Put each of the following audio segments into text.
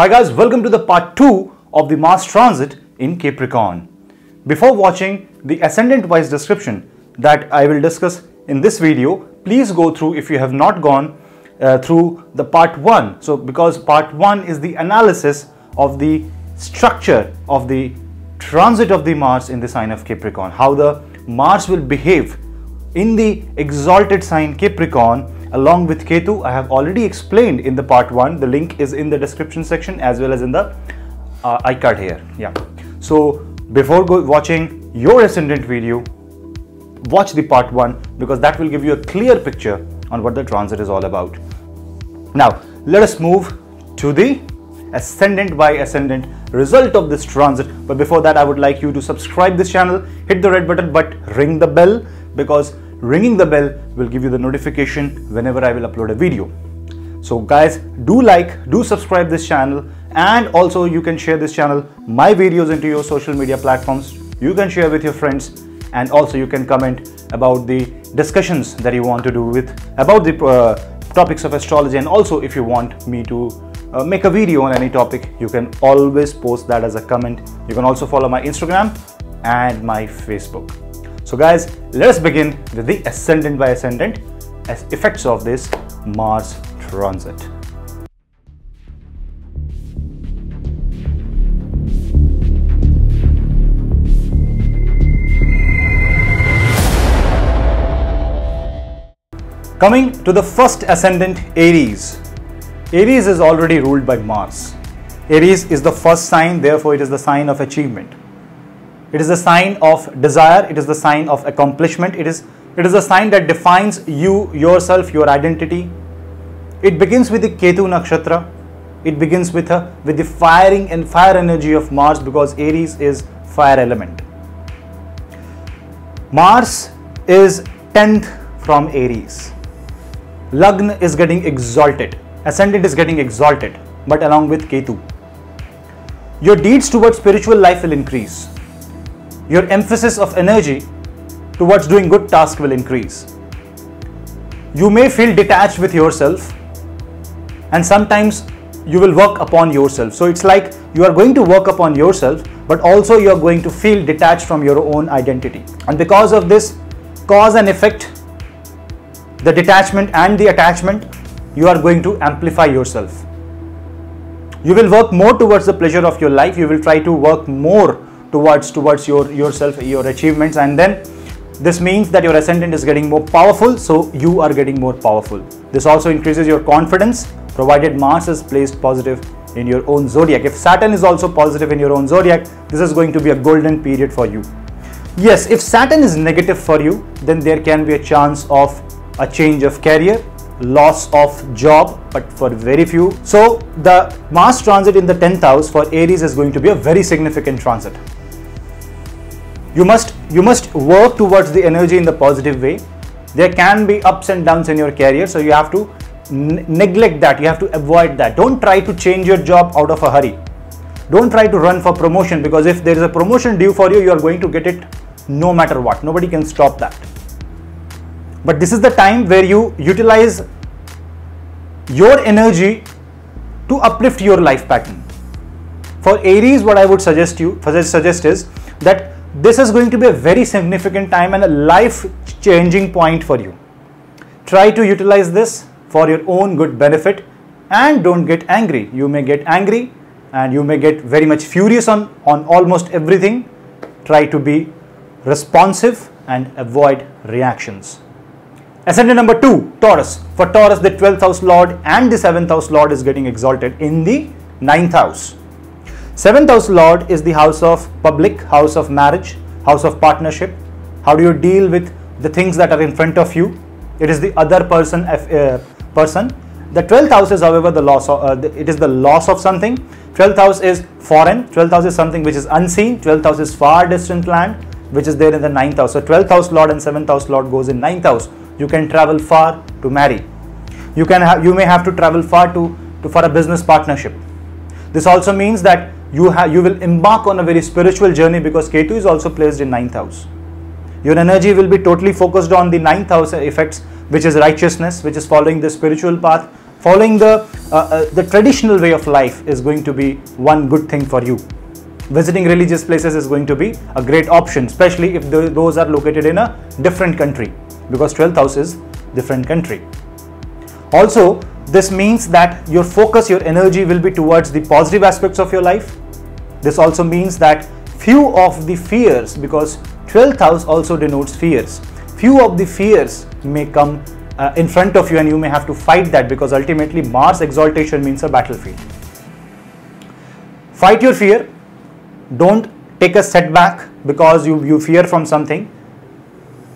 Hi guys, welcome to the part 2 of the Mars transit in Capricorn. Before watching the ascendant wise description that I will discuss in this video, please go through if you have not gone through the part 1. So because part 1 is the analysis of the structure of the transit of the Mars in the sign of Capricorn, how the Mars will behave in the exalted sign Capricorn along with Ketu. I have already explained in the part 1. The link is in the description section as well as in the iCard here. Yeah. So before watching your ascendant video, watch the part 1 because that will give you a clear picture on what the transit is all about. Now let us move to the ascendant by ascendant result of this transit. But before that, I would like you to subscribe this channel, hit the red button, but ring the bell, because ringing the bell will give you the notification whenever I will upload a video. So guys, do subscribe this channel, and also you can share this channel, my videos, into your social media platforms. You can share with your friends, and also you can comment about the discussions that you want to do about the topics of astrology. And also if you want me to make a video on any topic, you can always post that as a comment. You can also follow my Instagram and my Facebook. So guys, let us begin with the ascendant by ascendant as effects of this Mars transit. Coming to the first ascendant, Aries. Aries is already ruled by Mars. Aries is the first sign, therefore it is the sign of achievement. It is the sign of desire. It is the sign of accomplishment. It is the sign that defines you, yourself, your identity. It begins with the Ketu nakshatra. It begins with the fire energy of Mars, because Aries is fire element. Mars is 10th from Aries. Lagna is getting exalted. Ascendant is getting exalted, but along with Ketu. Your deeds towards spiritual life will increase. Your emphasis of energy towards doing good tasks will increase. You may feel detached with yourself, and sometimes you will work upon yourself. So it's like you are going to work upon yourself, but also you are going to feel detached from your own identity. And because of this cause and effect, the detachment and the attachment, you are going to amplify yourself. You will work more towards the pleasure of your life. You will try to work more towards yourself, your achievements, and then this means that your ascendant is getting more powerful, so you are getting more powerful. This also increases your confidence, provided Mars is placed positive in your own zodiac. If Saturn is also positive in your own zodiac, this is going to be a golden period for you. Yes, if Saturn is negative for you, then there can be a chance of a change of career, loss of job, but for very few. So the Mars transit in the 10th house for Aries is going to be a very significant transit. You must work towards the energy in the positive way. There can be ups and downs in your career, so you have to neglect that. You have to avoid that. Don't try to change your job out of a hurry. Don't try to run for promotion, because if there is a promotion due for you, you are going to get it no matter what. Nobody can stop that. But this is the time where you utilize your energy to uplift your life pattern. For Aries, what I would suggest is that this is going to be a very significant time and a life-changing point for you. Try to utilize this for your own good benefit, and don't get angry. You may get angry and you may get very much furious on almost everything. Try to be responsive and avoid reactions. Ascendant number 2, Taurus. For Taurus, the 12th house lord and the 7th house lord is getting exalted in the 9th house. 7th house lord is the house of public, house of marriage, house of partnership. How do you deal with the things that are in front of you? It is the other person. The 12th house is, however, the loss of, it is the loss of something. 12th house is foreign. 12th house is something which is unseen. 12th house is far distant land, which is there in the 9th house. So 12th house lord and 7th house lord goes in 9th house. You can travel far to marry. You may have to travel far for a business partnership. This also means that you will embark on a very spiritual journey, because Ketu is also placed in 9th house. Your energy will be totally focused on the 9th house effects, which is righteousness, which is following the spiritual path, Following the traditional way of life is going to be one good thing for you. Visiting religious places is going to be a great option, especially if those are located in a different country, because 12th house is different country. Also, this means that your focus, your energy will be towards the positive aspects of your life. This also means that few of the fears, because 12th house also denotes fears, few of the fears may come in front of you and you may have to fight that, because ultimately Mars exaltation means a battlefield. Fight your fear. Don't take a setback because you fear from something,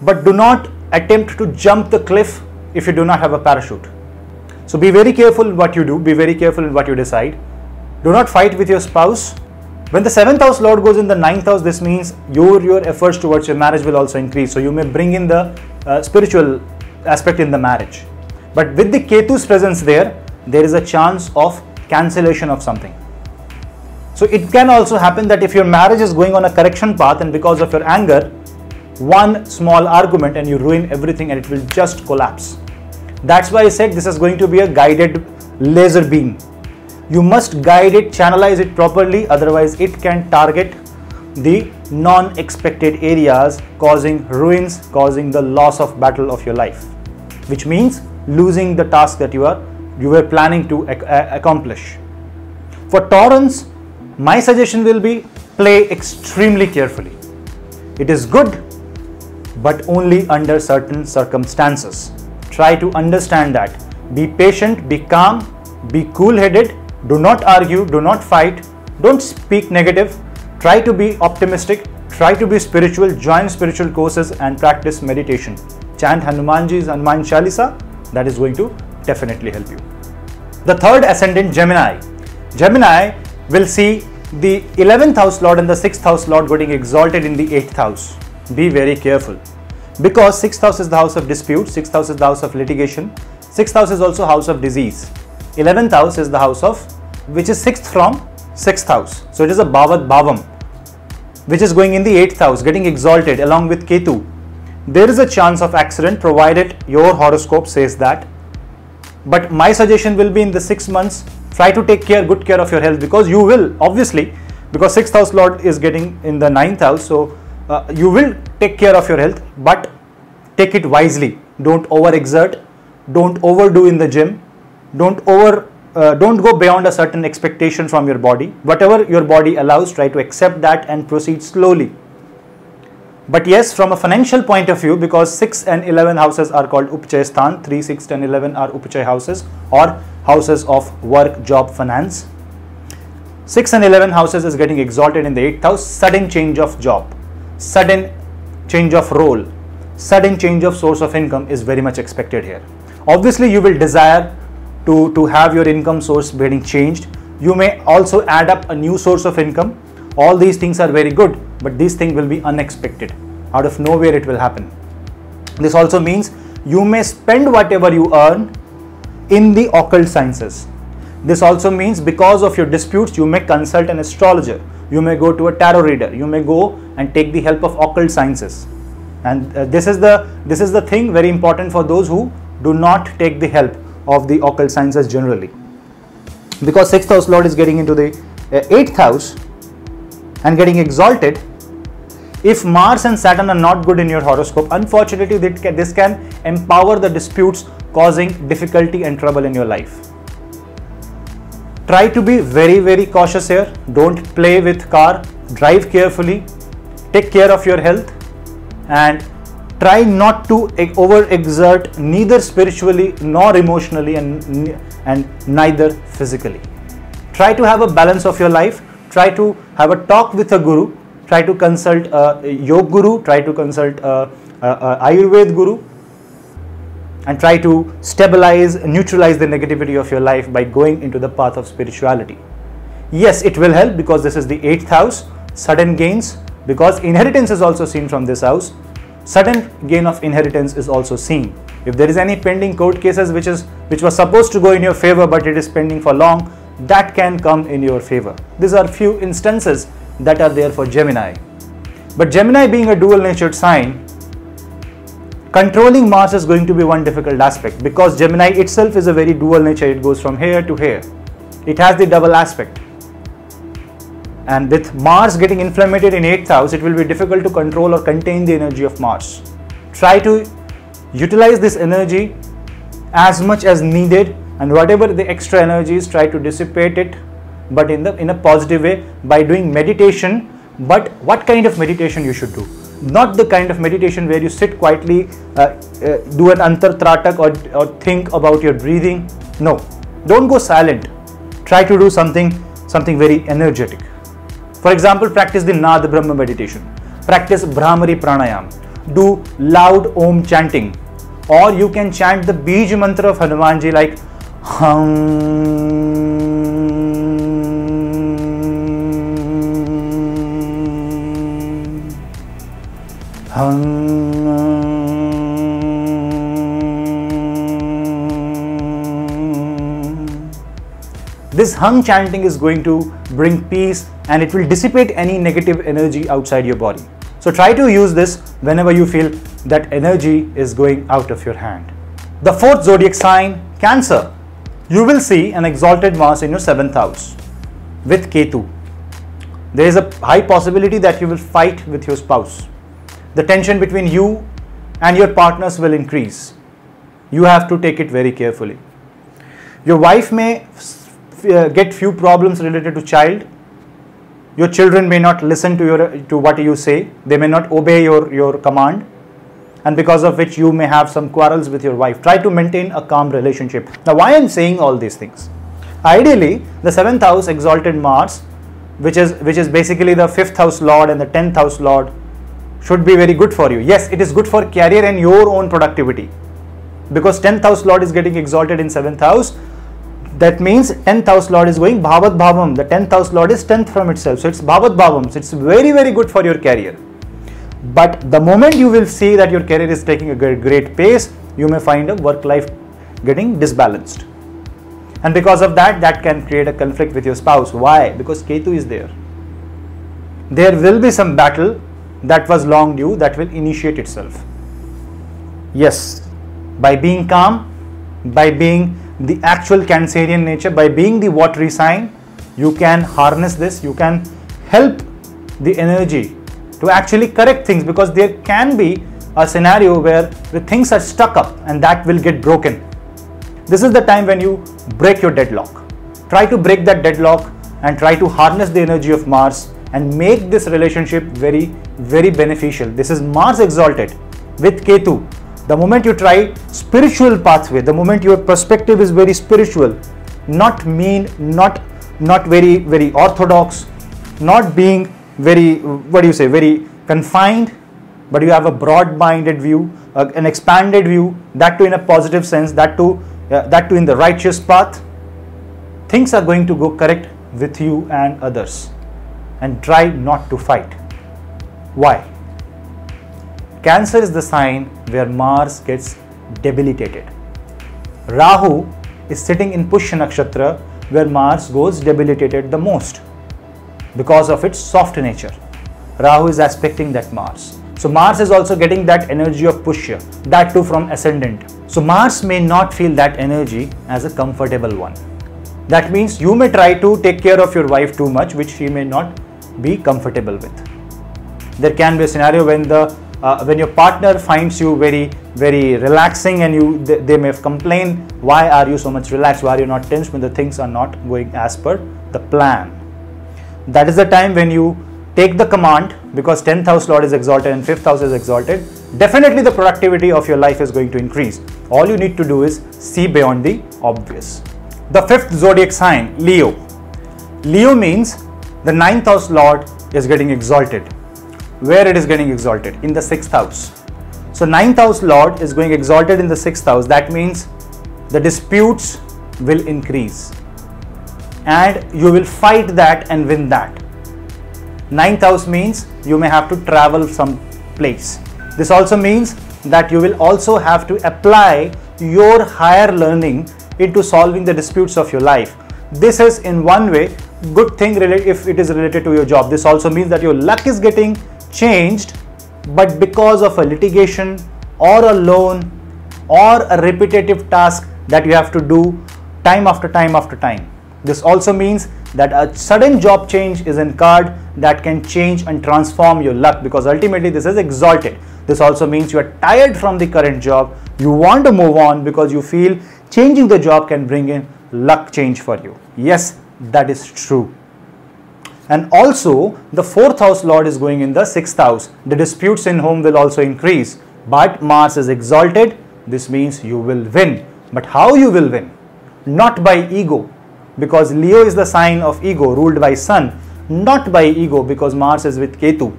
but do not attempt to jump the cliff if you do not have a parachute. So be very careful in what you do, be very careful in what you decide. Do not fight with your spouse. When the 7th house lord goes in the 9th house, this means your efforts towards your marriage will also increase. So you may bring in the spiritual aspect in the marriage. But with the Ketu's presence there is a chance of cancellation of something. So it can also happen that if your marriage is going on a correction path and because of your anger, one small argument and you ruin everything and it will just collapse. That's why I said this is going to be a guided laser beam. You must guide it, channelize it properly, otherwise it can target the non-expected areas, causing ruins, causing the loss of battle of your life, which means losing the task that you were planning to accomplish. For Taurans, my suggestion will be play extremely carefully. It is good, but only under certain circumstances. Try to understand that. Be patient, be calm, be cool-headed, do not argue, do not fight, don't speak negative, try to be optimistic, try to be spiritual, join spiritual courses and practice meditation. Chant Hanumanji's Hanuman Chalisa, that is going to definitely help you. The third ascendant, Gemini. Gemini will see the 11th house lord and the 6th house lord getting exalted in the 8th house. Be very careful, because 6th house is the house of dispute, 6th house is the house of litigation, 6th house is also house of disease. 11th house is the house of, which is 6th from 6th house. So it is a Bhavat Bhavam, which is going in the 8th house, getting exalted along with Ketu. There is a chance of accident provided your horoscope says that. But my suggestion will be in the 6 months, try to take good care of your health, because you will obviously, because 6th house lord is getting in the 9th house, so you will take care of your health, but take it wisely. Don't overexert, don't overdo in the gym, don't go beyond a certain expectation from your body. Whatever your body allows, try to accept that and proceed slowly. But yes, from a financial point of view, because 6 and 11 houses are called Upachaya Sthan, 3, 6 and 11 are Upachaya houses or houses of work, job, finance. 6 and 11 houses is getting exalted in the 8th house. Sudden change of job, sudden change of role, sudden change of source of income is very much expected here. Obviously, you will desire to have your income source getting changed. You may also add up a new source of income. All these things are very good, but these things will be unexpected. Out of nowhere it will happen. This also means you may spend whatever you earn in the occult sciences. This also means because of your disputes, you may consult an astrologer, you may go to a tarot reader, you may go and take the help of occult sciences. And this is the thing very important for those who do not take the help of the occult sciences generally. Because 6th house lord is getting into the 8th house and getting exalted. If Mars and Saturn are not good in your horoscope, unfortunately this can empower the disputes, causing difficulty and trouble in your life. Try to be very, very cautious here. Don't play with car, drive carefully, take care of your health, and try not to overexert neither spiritually nor emotionally and neither physically. Try to have a balance of your life. Try to have a talk with a guru. Try to consult a yoga guru. Try to consult a Ayurveda guru. And try to stabilize, neutralize the negativity of your life by going into the path of spirituality. Yes, it will help because this is the 8th house. Sudden gains, because inheritance is also seen from this house. Sudden gain of inheritance is also seen. If there is any pending court cases which was supposed to go in your favor but it is pending for long, that can come in your favor. These are few instances that are there for Gemini. But Gemini, being a dual natured sign, Controlling Mars is going to be one difficult aspect because Gemini itself is a very dual nature. It goes from here to here. It has the double aspect. And with Mars getting inflamed in 8th house, it will be difficult to control or contain the energy of Mars. Try to utilize this energy as much as needed, and whatever the extra energy is, try to dissipate it, but in a positive way by doing meditation. But what kind of meditation you should do? Not the kind of meditation where you sit quietly, do an antartratak or think about your breathing. No, don't go silent. Try to do something very energetic. For example, practice the Nad Brahma meditation. Practice Brahmari Pranayam. Do loud Om chanting. Or you can chant the Bij mantra of Hanumanji like This hung chanting is going to bring peace and it will dissipate any negative energy outside your body. So try to use this whenever you feel that energy is going out of your hand. The fourth zodiac sign, Cancer. You will see an exalted Mars in your 7th house with Ketu. There is a high possibility that you will fight with your spouse. The tension between you and your partners will increase. You have to take it very carefully. Your wife may get few problems related to child. Your children may not listen to what you say. They may not obey your command, and because of which you may have some quarrels with your wife. Try to maintain a calm relationship. Now, why I am saying all these things? Ideally, the 7th house exalted Mars, which is basically the 5th house lord and the 10th house lord, should be very good for you. Yes, it is good for career and your own productivity, because 10th house lord is getting exalted in 7th house. That means 10th house lord is going Bhavat Bhavam. The 10th house lord is 10th from itself. So it's Bhavat Bhavam. So it's very, very good for your career. But the moment you will see that your career is taking a great pace, you may find a work life getting disbalanced. And because of that, that can create a conflict with your spouse. Why? Because Ketu is there. There will be some battle that was long due that will initiate itself. Yes, by being calm, by being the actual Cancerian nature, by being the watery sign, you can harness this, you can help the energy to actually correct things, because there can be a scenario where the things are stuck up and that will get broken. This is the time when you break your deadlock. Try to break that deadlock and try to harness the energy of Mars and make this relationship very, very beneficial. This is Mars exalted with Ketu. The moment you try spiritual pathway, the moment your perspective is very spiritual, not mean, not very, very orthodox, not being very, very confined, but you have a broad-minded view, an expanded view, that too in a positive sense, that too in the righteous path, things are going to go correct with you and others. And try not to fight. Why? Cancer is the sign where Mars gets debilitated. Rahu is sitting in Pushya Nakshatra, where Mars goes debilitated the most because of its soft nature. Rahu is aspecting that Mars. So Mars is also getting that energy of Pushya, that too from ascendant. So Mars may not feel that energy as a comfortable one. That means you may try to take care of your wife too much, which she may not be comfortable with. There can be a scenario when your partner finds you very, very relaxing, and they may complain, why are you so much relaxed, why are you not tense when the things are not going as per the plan. That is the time when you take the command, because 10th house lord is exalted and 5th house is exalted. Definitely the productivity of your life is going to increase. All you need to do is see beyond the obvious. The 5th zodiac sign, Leo. Leo means the 9th house lord is getting exalted. Where it is getting exalted? In the 6th house. So 9th house lord is going exalted in the 6th house. That means the disputes will increase and you will fight that and win that. 9th house means you may have to travel some place. This also means that you will also have to apply your higher learning into solving the disputes of your life. This is in one way good thing if it is related to your job. This also means that your luck is getting changed, but because of a litigation or a loan or a repetitive task that you have to do time after time after time. This also means that a sudden job change is in card that can change and transform your luck, because ultimately this is exalted. This also means you are tired from the current job. You want to move on because you feel changing the job can bring in luck change for you. Yes, that is true. And also the 4th house lord is going in the 6th house. The disputes in home will also increase, but Mars is exalted. This means you will win. But how you will win? Not by ego, because Leo is the sign of ego ruled by Sun. Not by ego, because Mars is with Ketu.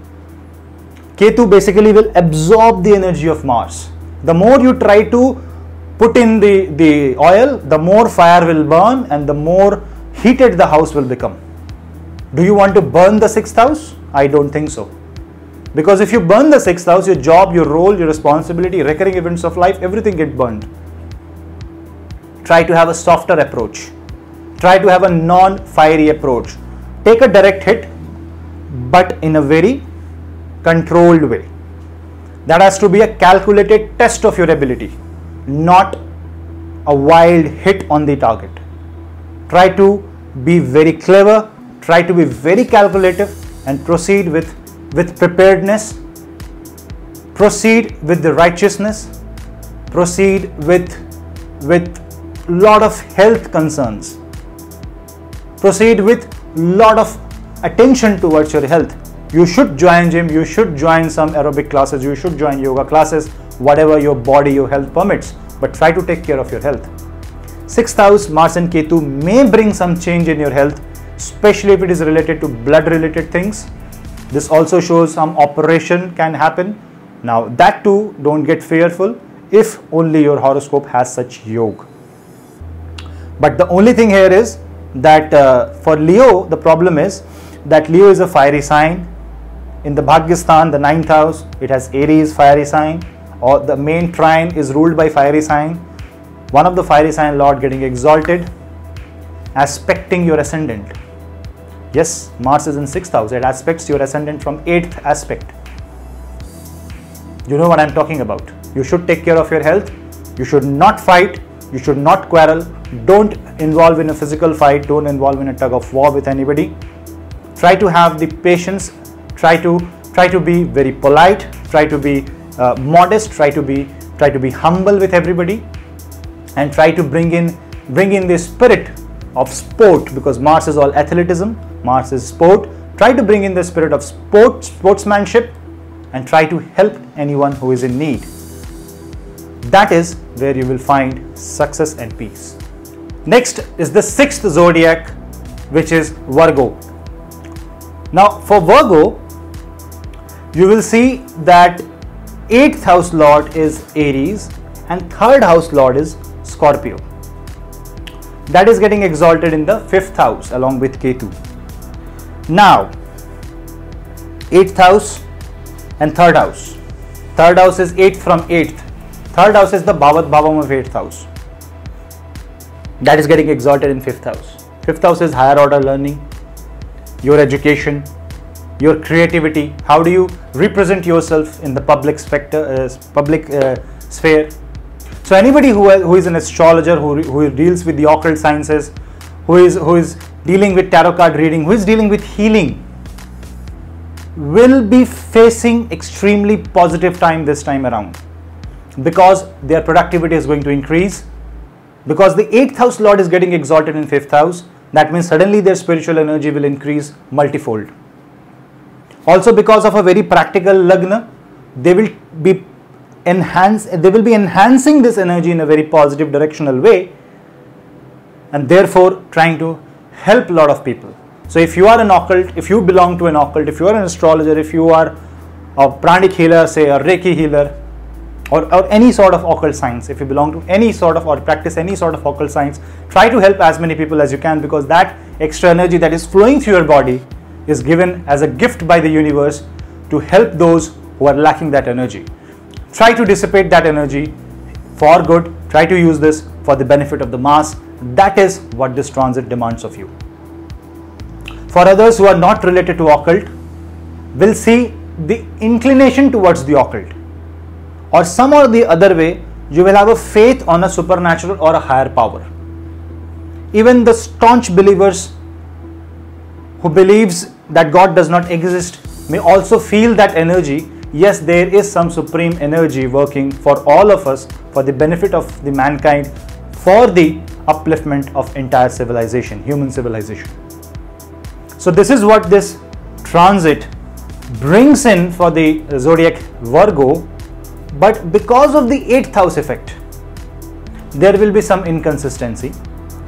Ketu basically will absorb the energy of Mars. The more you try to put in the oil, the more fire will burn and the more heated the house will become. Do you want to burn the 6th house? I don't think so. Because if you burn the 6th house, your job, your role, your responsibility, recurring events of life, everything get burned. Try to have a softer approach. Try to have a non-fiery approach. Take a direct hit, but in a very controlled way. That has to be a calculated test of your ability, not a wild hit on the target. Try to be very clever, try to be very calculative and proceed with preparedness, proceed with the righteousness, proceed with lot of health concerns, proceed with lot of attention towards your health. You should join gym, you should join some aerobic classes, you should join yoga classes, whatever your body, your health permits, but try to take care of your health. 6th house, Mars and Ketu may bring some change in your health, especially if it is related to blood related things. This also shows some operation can happen. Now that too, don't get fearful if only your horoscope has such yoga. But the only thing here is that for Leo, the problem is that Leo is a fiery sign. In the Bhagyastan, the 9th house, it has Aries, fiery sign, or the main trine is ruled by fiery sign. One of the fiery sign lord getting exalted, aspecting your ascendant. Yes, Mars is in 6th house. It aspects your ascendant from 8th aspect. You know what I'm talking about. You should take care of your health. You should not fight. You should not quarrel. Don't involve in a physical fight. Don't involve in a tug of war with anybody. Try to have the patience. Try to be very polite. Try to be modest. Try to be humble with everybody, and try to bring in the spirit of sport, because Mars is all athleticism. Mars is sport. Try to bring in the spirit of sportsmanship, and try to help anyone who is in need. That is where you will find success and peace. Next is the 6th zodiac, which is Virgo. Now for Virgo, you will see that 8th house lord is Aries and 3rd house lord is Scorpio. That is getting exalted in the 5th house along with Ketu. Now 8th house and 3rd house. 3rd house is 8th from 8th. 3rd house is the Bhavat Bhavam of 8th house. That is getting exalted in 5th house. 5th house is higher order learning, your education, your creativity. How do you represent yourself in the public sphere? So anybody who is an astrologer, who deals with the occult sciences, who is dealing with tarot card reading, who is dealing with healing, will be facing extremely positive time this time around, because their productivity is going to increase, because the 8th house lord is getting exalted in 5th house. That means suddenly their spiritual energy will increase multifold. Also because of a very practical lagna, they will be enhancing this energy in a very positive directional way, and therefore trying to help a lot of people. So if you are an occult, if you belong to an occult, if you are an astrologer, if you are a pranic healer, say a Reiki healer, or any sort of occult science, if you belong to any sort of or practice any sort of occult science, try to help as many people as you can, because that extra energy that is flowing through your body is given as a gift by the universe to help those who are lacking that energy. Try to dissipate that energy for good. Try to use this for the benefit of the mass. That is what this transit demands of you. For others who are not related to occult, will see the inclination towards the occult, or some or the other way, you will have a faith on a supernatural or a higher power. Even the staunch believers who believes that God does not exist may also feel that energy. Yes, there is some supreme energy working for all of us, for the benefit of the mankind, for the upliftment of entire civilization, human civilization. So this is what this transit brings in for the zodiac Virgo. But because of the 8th house effect, there will be some inconsistency,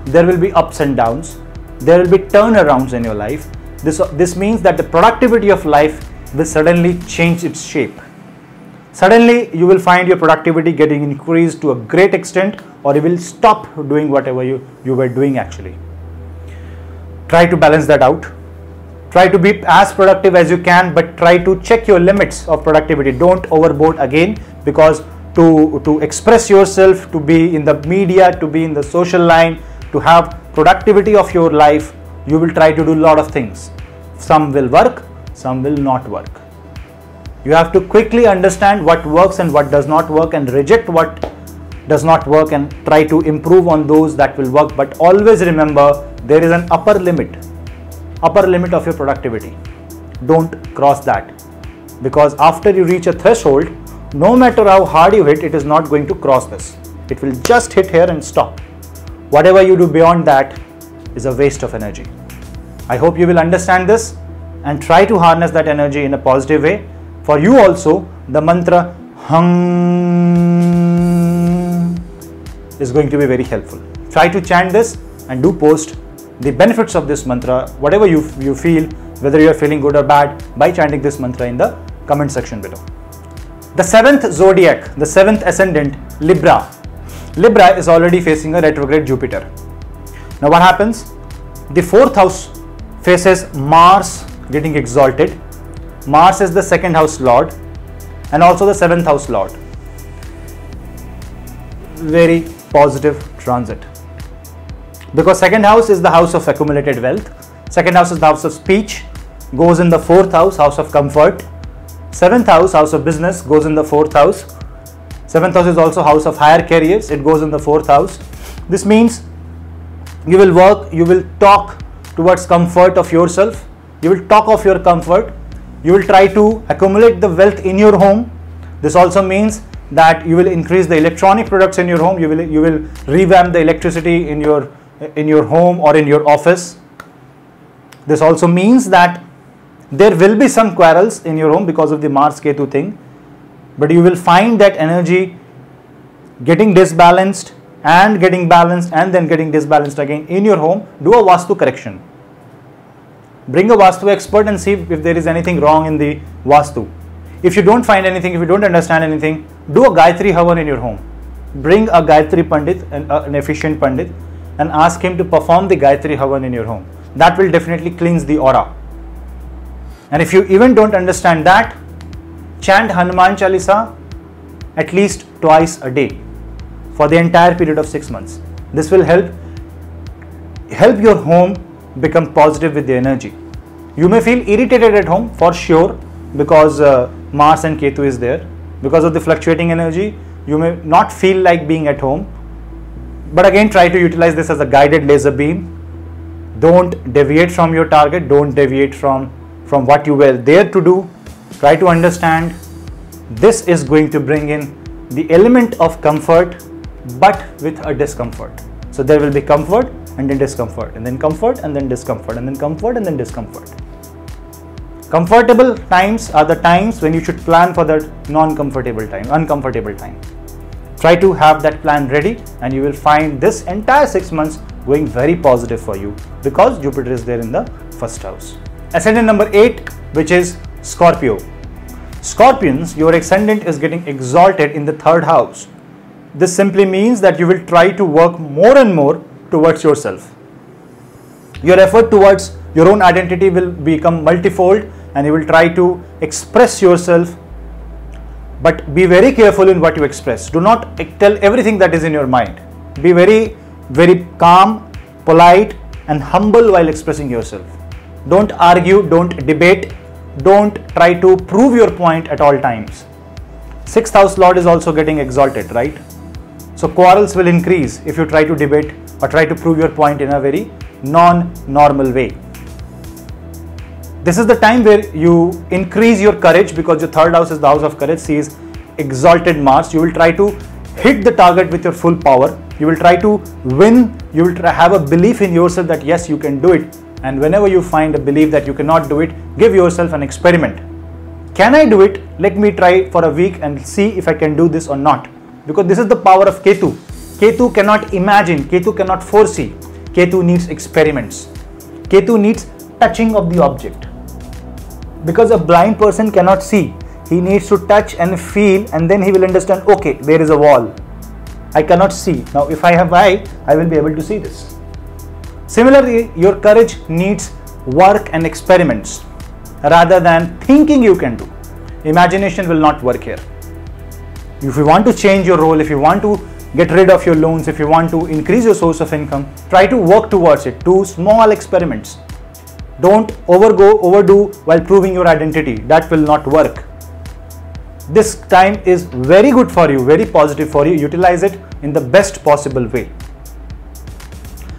there will be ups and downs, there will be turnarounds in your life. This means that the productivity of life will suddenly change its shape. Suddenly you will find your productivity getting increased to a great extent, or you will stop doing whatever you were doing actually. Try to balance that out. Try to be as productive as you can, but try to check your limits of productivity. Don't overboard again, because to express yourself, to be in the media, to be in the social line, to have productivity of your life, you will try to do a lot of things. Some will work, some will not work. You have to quickly understand what works and what does not work, and reject what does not work and try to improve on those that will work. But always remember, there is an upper limit of your productivity. Don't cross that, because after you reach a threshold, no matter how hard you hit, it is not going to cross this. It will just hit here and stop. Whatever you do beyond that is a waste of energy. I hope you will understand this and try to harness that energy in a positive way. For you also, the mantra Hum is going to be very helpful. Try to chant this and do post the benefits of this mantra, whatever you feel, whether you are feeling good or bad, by chanting this mantra in the comment section below. The 7th zodiac, the 7th ascendant, Libra. Libra is already facing a retrograde Jupiter. Now what happens? The 4th house faces Mars getting exalted. Mars is the 2nd house lord and also the 7th house lord. Very positive transit, because 2nd house is the house of accumulated wealth, 2nd house is the house of speech, goes in the 4th house, house of comfort. 7th house, house of business, goes in the 4th house. 7th house is also house of higher careers, it goes in the 4th house. This means you will work, you will talk towards comfort of yourself, you will talk of your comfort, you will try to accumulate the wealth in your home. This also means that you will increase the electronic products in your home, you will revamp the electricity in your home or in your office. This also means that there will be some quarrels in your home because of the Mars Ketu thing, but you will find that energy getting disbalanced and getting balanced and then getting disbalanced again in your home. Do a Vastu correction. Bring a Vastu expert and see if there is anything wrong in the Vastu. If you don't find anything, if you don't understand anything, do a Gayatri Havan in your home. Bring a Gayatri Pandit, an efficient Pandit, and ask him to perform the Gayatri Havan in your home. That will definitely cleanse the aura. And if you even don't understand that, chant Hanuman Chalisa at least twice a day for the entire period of 6 months. This will help your home become positive with the energy. You may feel irritated at home for sure, because Mars and Ketu is there. Because of the fluctuating energy, you may not feel like being at home. But again, try to utilize this as a guided laser beam. Don't deviate from your target. Don't deviate from what you were there to do. Try to understand this is going to bring in the element of comfort, but with a discomfort. So there will be comfort and then discomfort, and then comfort and then discomfort, and then comfort and then discomfort. Comfortable times are the times when you should plan for that uncomfortable time. Try to have that plan ready, and you will find this entire 6 months going very positive for you, because Jupiter is there in the 1st house. Ascendant number 8, which is Scorpio. Scorpions, your ascendant is getting exalted in the 3rd house. This simply means that you will try to work more and more towards yourself. Your effort towards your own identity will become multifold, and you will try to express yourself, but be very careful in what you express. Do not tell everything that is in your mind. Be very, very calm, polite and humble while expressing yourself. Don't argue, don't debate, don't try to prove your point at all times. 6th house lord is also getting exalted, right? So quarrels will increase if you try to debate or try to prove your point in a very non-normal way. This is the time where you increase your courage, because your 3rd house is the house of courage, sees exalted Mars. You will try to hit the target with your full power. You will try to win. You will have a belief in yourself that yes, you can do it. And whenever you find a belief that you cannot do it, give yourself an experiment. Can I do it? Let me try for a week and see if I can do this or not. Because this is the power of Ketu. Ketu cannot imagine. Ketu cannot foresee. Ketu needs experiments. Ketu needs touching of the object. Because a blind person cannot see. He needs to touch and feel, and then he will understand, okay, there is a wall. I cannot see. Now if I have eye, I will be able to see this. Similarly, your courage needs work and experiments rather than thinking you can do. Imagination will not work here. If you want to change your role, if you want to get rid of your loans, if you want to increase your source of income, try to work towards it. Do small experiments. Don't overdo while proving your identity. That will not work. This time is very good for you, very positive for you. Utilize it in the best possible way.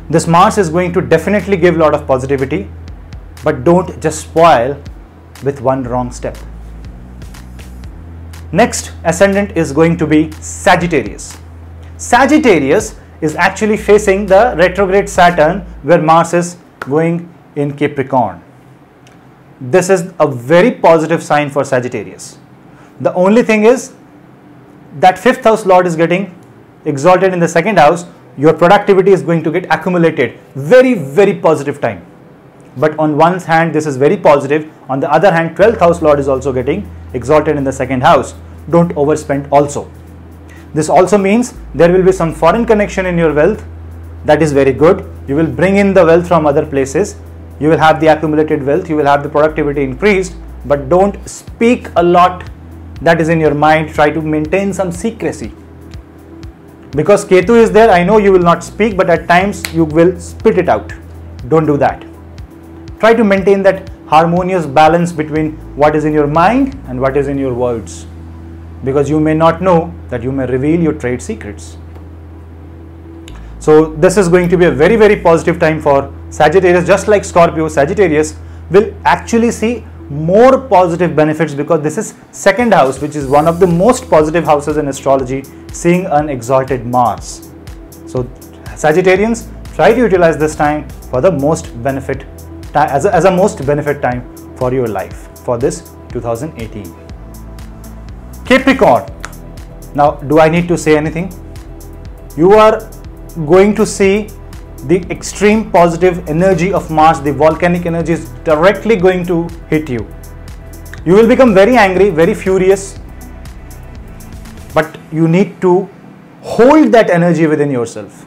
This Mars is going to definitely give a lot of positivity, but don't just spoil with one wrong step. Next ascendant is going to be Sagittarius. Sagittarius is actually facing the retrograde Saturn, where Mars is going in Capricorn. This is a very positive sign for Sagittarius. The only thing is that 5th house lord is getting exalted in the 2nd house. Your productivity is going to get accumulated. Very, very positive time. But on one hand, this is very positive. On the other hand, 12th house lord is also getting exalted in the 2nd house. Don't overspend also. This also means there will be some foreign connection in your wealth. That is very good. You will bring in the wealth from other places. You will have the accumulated wealth. You will have the productivity increased. But don't speak a lot that is in your mind. Try to maintain some secrecy. Because Ketu is there, I know you will not speak, but at times you will spit it out. Don't do that. Try to maintain that harmonious balance between what is in your mind and what is in your words. Because you may not know that you may reveal your trade secrets. So this is going to be a very, very positive time for Sagittarius. Just like Scorpio, Sagittarius will actually see more positive benefits, because this is 2nd house, which is one of the most positive houses in astrology, seeing an exalted Mars. So Sagittarians, try to utilize this time for the most benefit, as a most benefit time for your life for this 2018. Capricorn. Now, do I need to say anything? You are going to see the extreme positive energy of Mars. The volcanic energy is directly going to hit you. You will become very angry, very furious, but you need to hold that energy within yourself.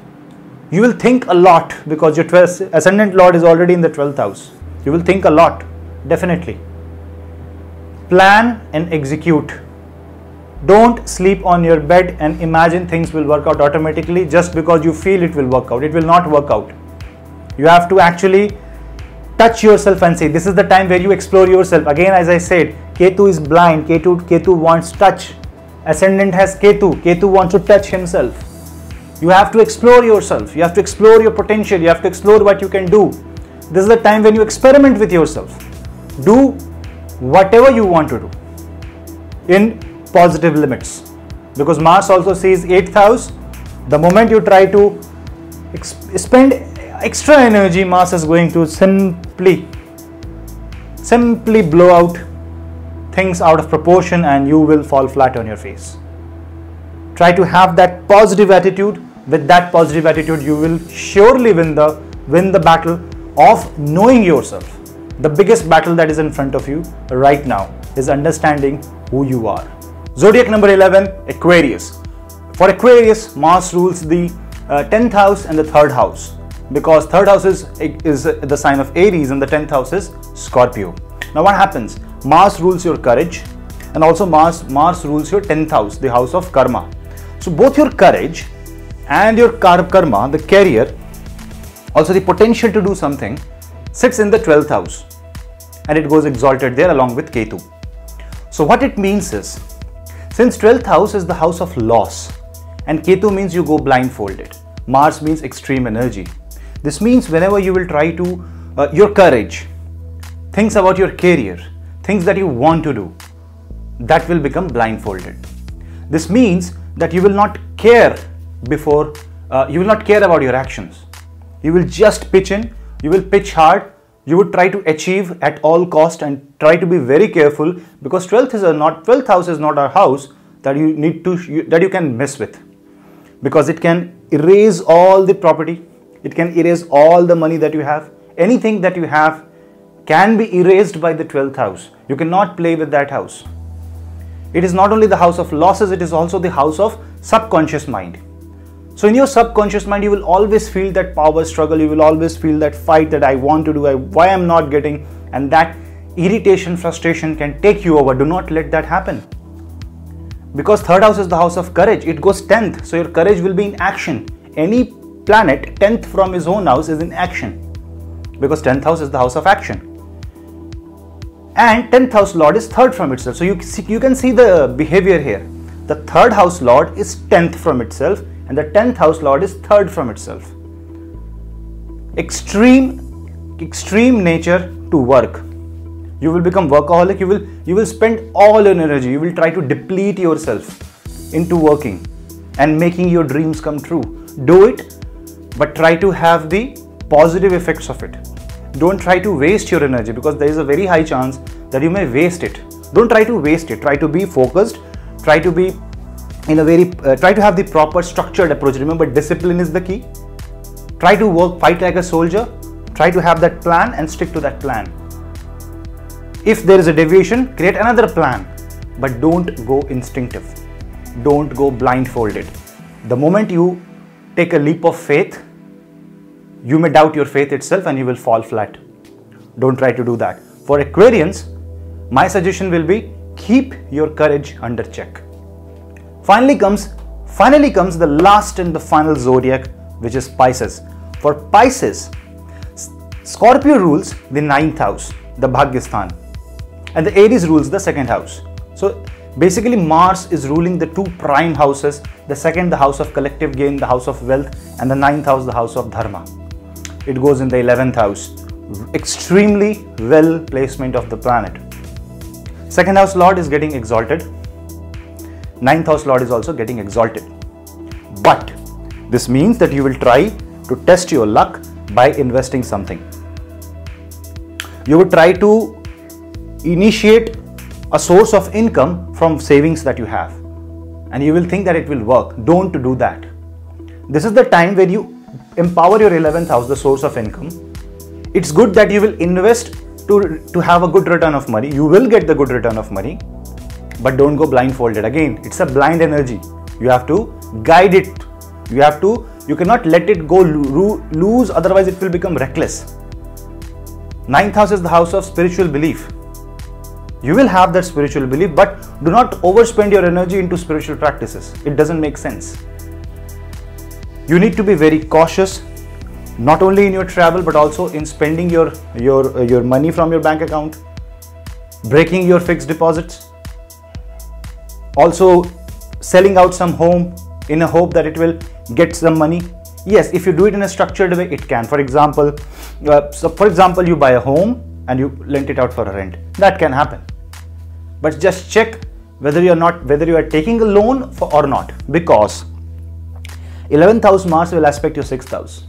You will think a lot, because your ascendant lord is already in the 12th house. You will think a lot, definitely. Plan and execute. Don't sleep on your bed and imagine things will work out automatically just because you feel it will work out. It will not work out. You have to actually touch yourself and say, this is the time where you explore yourself. Again, as I said, Ketu is blind. Ketu wants touch. Ascendant has Ketu. Ketu wants to touch himself. You have to explore yourself. You have to explore your potential. You have to explore what you can do. This is the time when you experiment with yourself. Do whatever you want to do in positive limits, because Mars also sees 8th house. The moment you try to spend extra energy, Mars is going to simply blow out things out of proportion, and you will fall flat on your face. Try to have that positive attitude. With that positive attitude, you will surely win the battle of knowing yourself. The biggest battle that is in front of you right now is understanding who you are. Zodiac number 11, Aquarius. For Aquarius, Mars rules the 10th house and the 3rd house, because 3rd house is the sign of Aries and the 10th house is Scorpio. Now what happens? Mars rules your courage, and also Mars rules your 10th house, the house of karma. So both your courage and your karma, the career, also the potential to do something, sits in the 12th house, and it goes exalted there along with Ketu. So what it means is, Since 12th house is the house of loss and Ketu means you go blindfolded. Mars means extreme energy. This means whenever you will try to, your courage, things about your career, things that you want to do, that will become blindfolded. This means that you will not care before, you will not care about your actions. You will just pitch in, you will pitch hard, you would try to achieve at all cost and try to be very careful, because 12th house is not a house that you need to, that you can mess with, because it can erase all the property, it can erase all the money that you have. Anything that you have can be erased by the 12th house. You cannot play with that house. It is not only the house of losses, it is also the house of subconscious mind. So in your subconscious mind, you will always feel that power struggle, you will always feel that fight that I want to do, why I'm not getting, and that irritation, frustration can take you over. Do not let that happen. Because third house is the house of courage, it goes 10th, so your courage will be in action. Any planet 10th from his own house is in action, because 10th house is the house of action. And 10th house lord is third from itself. So you can see the behavior here. The third house lord is 10th from itself and the 10th house lord is third from itself. Extreme nature to work. You will become workaholic, you will spend all your energy, you will try to deplete yourself into working and making your dreams come true. Do it, but try to have the positive effects of it. Don't try to waste your energy, because there is a very high chance that you may waste it. Don't try to waste it. Try to be focused, try to be in a very, try to have the proper structured approach. Remember, discipline is the key. Try to work, fight like a soldier. Try to have that plan and stick to that plan. If there is a deviation, create another plan, but don't go instinctive. Don't go blindfolded. The moment you take a leap of faith, you may doubt your faith itself and you will fall flat. Don't try to do that. For Aquarians, my suggestion will be keep your courage under check. Finally comes the last and the final zodiac, which is Pisces. For Pisces, Scorpio rules the 9th house, the Bhagyasthan, and the Aries rules the 2nd house. So basically Mars is ruling the two prime houses, the second the house of collective gain, the house of wealth, and the 9th house the house of dharma. It goes in the 11th house. Extremely well placement of the planet. 2nd house lord is getting exalted. 9th house lord is also getting exalted. But this means that you will try to test your luck by investing something. You would try to initiate a source of income from savings that you have, and you will think that it will work. Don't do that. This is the time when you empower your 11th house, the source of income. It's good that you will invest to have a good return of money. You will get the good return of money, but don't go blindfolded. Again, it's a blind energy. You have to guide it. You cannot let it go loose, otherwise it will become reckless. 9th house is the house of spiritual belief. You will have that spiritual belief, but do not overspend your energy into spiritual practices. It doesn't make sense. You need to be very cautious, not only in your travel, but also in spending your money from your bank account, breaking your fixed deposits, also selling out some home in a hope that it will get some money. Yes, if you do it in a structured way, it can. For example, you buy a home and you rent it out for a rent. That can happen. But just check whether you are taking a loan or not, because 11th house Mars will aspect your 6th house.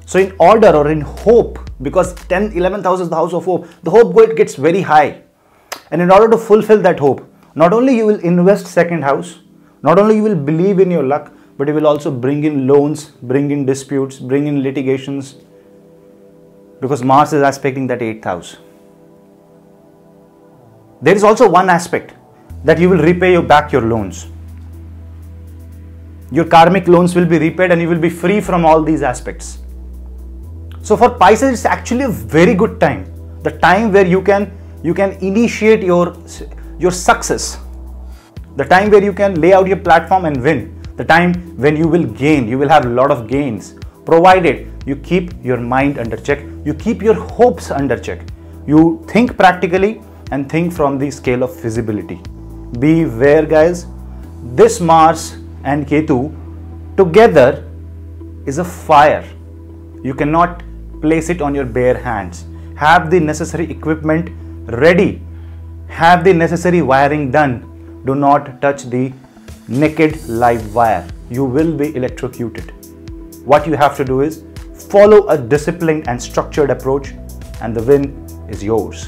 So in order or in hope, because 11th house is the house of hope, the hope gets very high. And in order to fulfill that hope, not only you will invest 2nd house, not only you will believe in your luck, but you will also bring in loans, bring in disputes, bring in litigations, because Mars is aspecting that 8th house. There is also one aspect that you will repay back your loans. Your karmic loans will be repaid and you will be free from all these aspects. So for Pisces, it's actually a very good time. The time where you can initiate your success. The time where you can lay out your platform and win. The time when you will gain, you will have a lot of gains, provided you keep your mind under check, you keep your hopes under check. You think practically and think from the scale of feasibility. beware guys. This Mars and Ketu together is a fire. You cannot place it on your bare hands. Have the necessary equipment ready. Have the necessary wiring done. Do not touch the naked live wire. You will be electrocuted. What you have to do is follow a disciplined and structured approach, and the win is yours.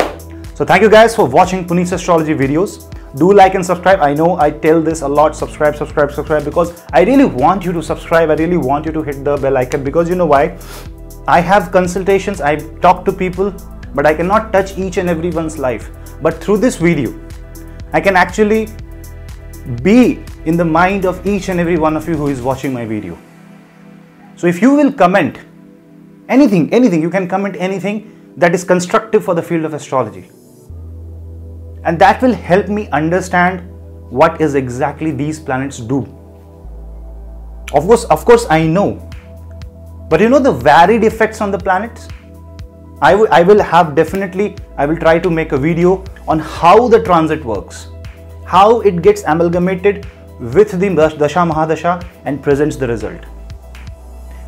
So thank you guys for watching Punneit's astrology videos. Do like and subscribe. I know I tell this a lot, subscribe, because I really want you to subscribe. I really want you to hit the bell icon, because you know why? I have consultations, I talk to people, but I cannot touch each and everyone's life. But through this video, I can actually be in the mind of each and every one of you who is watching my video. So if you will comment anything, you can comment anything that is constructive for the field of astrology. And that will help me understand what is exactly these planets do. Of course I know. But you know the varied effects on the planets? I will try to make a video on how the transit works, how it gets amalgamated with the Dasha Mahadasha and presents the result.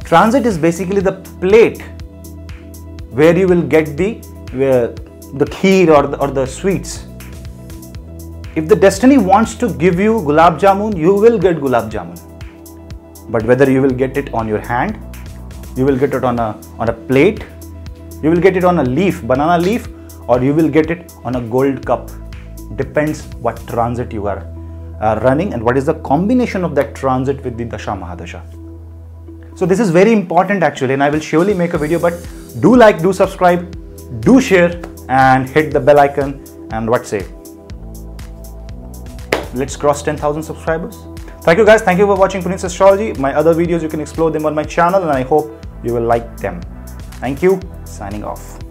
Transit is basically the plate where you will get the kheer or the sweets. If the destiny wants to give you gulab jamun, you will get gulab jamun. But whether you will get it on your hand, you will get it on a plate, you will get it on a leaf, banana leaf, or you will get it on a gold cup. Depends what transit you are running and what is the combination of that transit with the Dasha Mahadasha. So this is very important actually, and I will surely make a video, but do like, do subscribe, do share and hit the bell icon, and what say? Let's cross 10,000 subscribers. Thank you guys. Thank you for watching Punneit's astrology. My other videos, you can explore them on my channel, and I hope you will like them. Thank you. Signing off.